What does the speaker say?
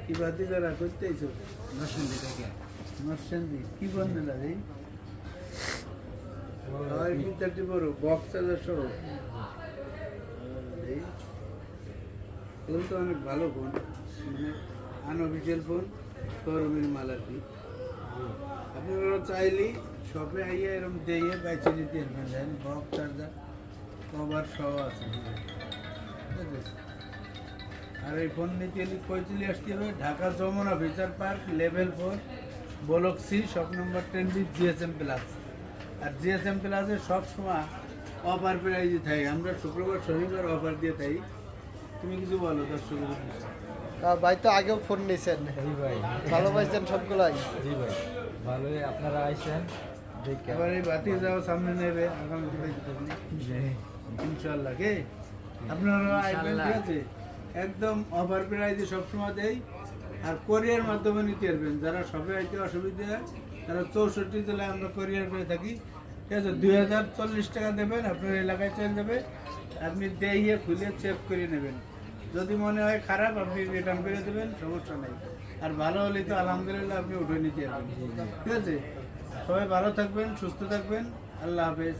কি বাতি যারা করতেইছো নরসিংদী থেকে। নরসিংদী কি বন্ধু লাগে আর কি তাটি বড় বক্স চার্জার সহ এগুলো তো অনেক ভালো ফোন মানে আনঅফিসিয়াল ফোন শোরুমের মাল আর কি আপনারা চাইলে শপে আইয়া এরকম দিয়ে বাইচে নিতে পারবেন বক্স চার্জার কভার সহ আছে ঠিক আছে আর এই ফোন নিতে হলে কই চলে আসতে হবে Dhaka Jamuna future park level 4 block C shop number 10 GSM plus আর জিএসএম প্লাসে সবসময় অফার প্রাইজে থাকে আমরা শুক্রবার শনিবার অফার দিয়ে থাকি তুমি কিছু বলো দর্শকদের ভাই তো আগেও ফোন নিয়েছেন জি ভাই। ভালো পাইছেন সবগুলাই জি ভাই, ভালোই আপনারা আইছেন দেখে। এবার এই বাতি যাও সামনে নেবে আগামী জি। ইনশাল্লাহ কে আপনারা আইবেন ঠিক আছে একদম অফার প্রাইজে সবসময় দেই আর কোরিয়ার মাধ্যমে নিতে পারবেন যারা সবে আইতে অসুবিধা হয় তারা 64 জেলায় আমরা কোরিয়ার করে থাকি ঠিক আছে 2040 টাকা দেবেন আপনার এলাকায় চলে যাবে আপনি দিয়ে খুলে চেক করে নেবেন যদি মনে হয় খারাপ আপনি রিটার্ন করে দেবেন সমস্যা নেই আর ভালো হলে তো আলহামদুলিল্লাহ আপনি উঠে নিতে পারবেন ঠিক আছে সবাই ভালো থাকবেন সুস্থ থাকবেন আল্লাহ হাফেজ